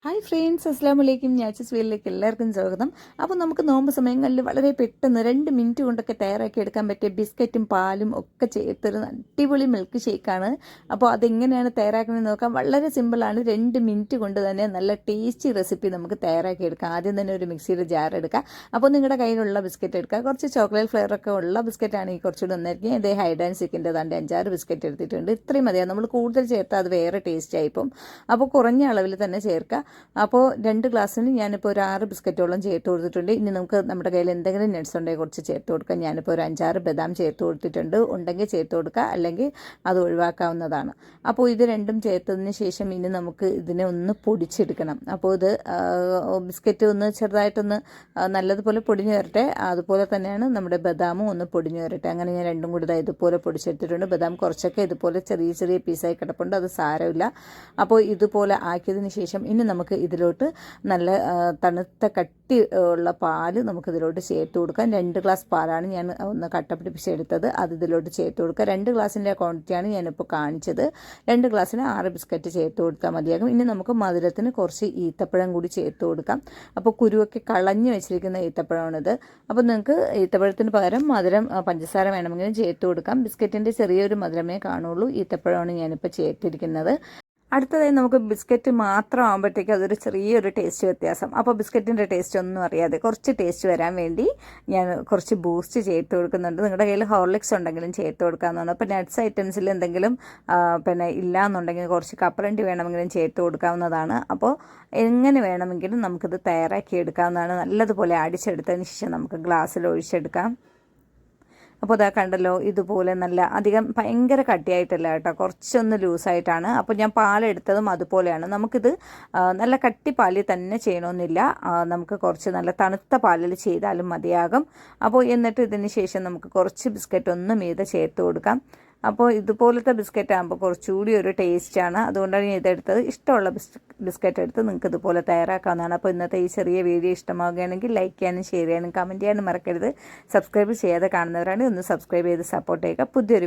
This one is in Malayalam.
ഹായ് ഫ്രണ്ട്സ്, അസ്സാം വലൈക്കും. ഞാച്ചസ് വീലിലേക്ക് എല്ലാവർക്കും സ്വാഗതം. അപ്പോൾ നമുക്ക് നോമ്പ് സമയങ്ങളിൽ വളരെ പെട്ടെന്ന് 2 മിനിറ്റ് കൊണ്ടൊക്കെ തയ്യാറാക്കി എടുക്കാൻ പറ്റിയ ബിസ്ക്കറ്റും പാലും ഒക്കെ ചേർത്തൊരു അടിപൊളി മിൽക്ക് ഷേക്കാണ്. അപ്പോൾ അതെങ്ങനെയാണ് തയ്യാറാക്കണമെന്ന് നോക്കാം. വളരെ സിമ്പിളാണ്. 2 മിനിറ്റ് കൊണ്ട് തന്നെ നല്ല ടേസ്റ്റി റെസിപ്പി നമുക്ക് തയ്യാറാക്കി എടുക്കാം. ആദ്യം തന്നെ ഒരു മിക്സിയുടെ ജാർ എടുക്കുക. അപ്പോൾ നിങ്ങളുടെ കയ്യിലുള്ള ബിസ്ക്കറ്റ് എടുക്കുക. കുറച്ച് ചോക്ലേറ്റ് ഫ്ലേവറൊക്കെ ഉള്ള ബിസ്ക്കറ്റാണെങ്കിൽ കുറച്ചുകൂടി നന്നായിരിക്കും. ഇതേ ഹൈഡ് ആൻഡ് സീക്കിൻ്റെ 5-6 ബിസ്ക്കറ്റ് എടുത്തിട്ടുണ്ട്. ഇത്രയും മതിയാണ്. നമ്മൾ കൂടുതൽ ചേർത്താൽ അത് വേറെ ടേസ്റ്റ് ആയിപ്പോൾ. അപ്പോൾ കുറഞ്ഞ അളവിൽ തന്നെ ചേർക്കുക. അപ്പോൾ 2 ഗ്ലാസ്സിന് ഞാനിപ്പോൾ ഒരു 6 ബിസ്ക്കറ്റോളം ചേർത്ത് കൊടുത്തിട്ടുണ്ട്. ഇനി നമുക്ക് നമ്മുടെ കയ്യിൽ എന്തെങ്കിലും നട്ട്സ് ഉണ്ടെങ്കിൽ കുറച്ച് ചേർത്ത് കൊടുക്കാം. ഞാനിപ്പോൾ ഒരു 5-6 ബദാം ചേർത്ത് കൊടുത്തിട്ടുണ്ട്. ഉണ്ടെങ്കിൽ ചേർത്ത് കൊടുക്കുക, അല്ലെങ്കിൽ അത് ഒഴിവാക്കാവുന്നതാണ്. അപ്പോൾ ഇത് രണ്ടും ചേർത്തതിന് ശേഷം ഇനി നമുക്ക് ഇതിനെ ഒന്ന് പൊടിച്ചെടുക്കണം. അപ്പോൾ ഇത് ബിസ്ക്കറ്റ് ഒന്ന് ചെറുതായിട്ടൊന്ന് നല്ലതുപോലെ പൊടിഞ്ഞു വരട്ടെ. അതുപോലെ തന്നെയാണ് നമ്മുടെ ബദാമും ഒന്ന് പൊടിഞ്ഞു വരട്ടെ. അങ്ങനെ ഞാൻ രണ്ടും കൂടി ഇതുപോലെ പൊടിച്ചെടുത്തിട്ടുണ്ട്. ബദാം കുറച്ചൊക്കെ ഇതുപോലെ ചെറിയ ചെറിയ പീസായി കിടപ്പുണ്ട്, അത് സാരമില്ല. അപ്പോൾ ഇതുപോലെ ആക്കിയതിന് ശേഷം ഇനി നമുക്ക് ഇതിലോട്ട് നല്ല തണുത്ത കട്ടി ഉള്ള പാല് നമുക്കിതിലോട്ട് ചേർത്ത് കൊടുക്കാം. 2 ഗ്ലാസ് പാലാണ് ഞാൻ ഒന്ന് കട്ട പിടിപ്പിച്ചെടുത്തത്. അത് ഇതിലോട്ട് ചേർത്ത് കൊടുക്കുക. 2 ഗ്ലാസിൻ്റെ ക്വാണ്ടിറ്റിയാണ് ഞാനിപ്പോൾ കാണിച്ചത്. 2 ഗ്ലാസ്സിന് 6 ബിസ്ക്കറ്റ് ചേർത്ത് കൊടുത്താൽ മതിയാകും. ഇനി നമുക്ക് മധുരത്തിന് കുറച്ച് ഈത്തപ്പഴം കൂടി ചേർത്ത് കൊടുക്കാം. അപ്പോൾ കുരുവൊക്കെ കളഞ്ഞു വെച്ചിരിക്കുന്ന ഈത്തപ്പഴമാണിത്. അപ്പോൾ നിങ്ങൾക്ക് ഈത്തപ്പഴത്തിന് പകരം മധുരം പഞ്ചസാര വേണമെങ്കിലും ചേർത്ത് കൊടുക്കാം. ബിസ്ക്കറ്റിൻ്റെ ചെറിയൊരു മധുരമേ കാണുള്ളൂ. ഈത്തപ്പഴമാണ് ഞാനിപ്പോൾ ചേർത്തിരിക്കുന്നത്. അടുത്തതായി നമുക്ക് ബിസ്ക്കറ്റ് മാത്രം ആകുമ്പോഴത്തേക്ക് അതൊരു ചെറിയൊരു ടേസ്റ്റ് വ്യത്യാസം. അപ്പോൾ ബിസ്ക്കറ്റിൻ്റെ ടേസ്റ്റ് ഒന്നും അറിയാതെ കുറച്ച് ടേസ്റ്റ് വരാൻ വേണ്ടി ഞാൻ കുറച്ച് ബൂസ്റ്റ് ചേർത്ത് കൊടുക്കുന്നുണ്ട്. നിങ്ങളുടെ കയ്യിൽ ഹോർലിക്സ് ഉണ്ടെങ്കിലും ചേർത്ത് കൊടുക്കാവുന്നതാണ്. അപ്പോൾ നട്ട്സ് ഐറ്റംസിൽ എന്തെങ്കിലും ഇല്ല എന്നുണ്ടെങ്കിൽ കുറച്ച് കപ്പലണ്ടി വേണമെങ്കിലും ചേർത്ത് കൊടുക്കാവുന്നതാണ്. അപ്പോൾ എങ്ങനെ വേണമെങ്കിലും നമുക്കിത് തയ്യാറാക്കി എടുക്കാവുന്നതാണ്. നല്ലതുപോലെ അടിച്ചെടുത്തതിന് ശേഷം നമുക്ക് ഗ്ലാസ്സിൽ ഒഴിച്ചെടുക്കാം. അപ്പോൾ ഇതാ കണ്ടല്ലോ, ഇതുപോലെ നല്ല അധികം ഭയങ്കര കട്ടിയായിട്ടല്ല കേട്ടോ, കുറച്ചൊന്ന് ലൂസായിട്ടാണ്. അപ്പോൾ ഞാൻ പാലെടുത്തതും അതുപോലെയാണ്. നമുക്കിത് നല്ല കട്ടി പാലിൽ തന്നെ ചെയ്യണമെന്നില്ല. നമുക്ക് കുറച്ച് നല്ല തണുത്ത പാലിൽ ചെയ്താലും മതിയാകും. അപ്പോൾ എന്നിട്ട് ഇതിന് ശേഷം നമുക്ക് കുറച്ച് ബിസ്ക്കറ്റ് ഒന്ന് മീതെ ചേർത്ത് കൊടുക്കാം. അപ്പോൾ ഇതുപോലത്തെ ബിസ്ക്കറ്റ് ആകുമ്പോൾ കുറച്ചുകൂടി ഒരു ടേസ്റ്റാണ്. അതുകൊണ്ടാണ് ഞാൻ ഇതെടുത്തത്. ഇഷ്ടമുള്ള ബിസ്ക്കറ്റ് എടുത്ത് നിങ്ങൾക്ക് ഇതുപോലെ തയ്യാറാക്കാവുന്നതാണ്. അപ്പോൾ ഇന്നത്തെ ഈ ചെറിയ വീഡിയോ ഇഷ്ടമാവുകയാണെങ്കിൽ ലൈക്ക് ചെയ്യാനും ഷെയർ ചെയ്യാനും കമൻറ്റ് ചെയ്യാനും മറക്കരുത്. സബ്സ്ക്രൈബ് ചെയ്യാതെ കാണുന്നവരാണ് ഒന്ന് സബ്സ്ക്രൈബ് ചെയ്ത് സപ്പോർട്ട് ചെയ്യുക. പുതിയൊരു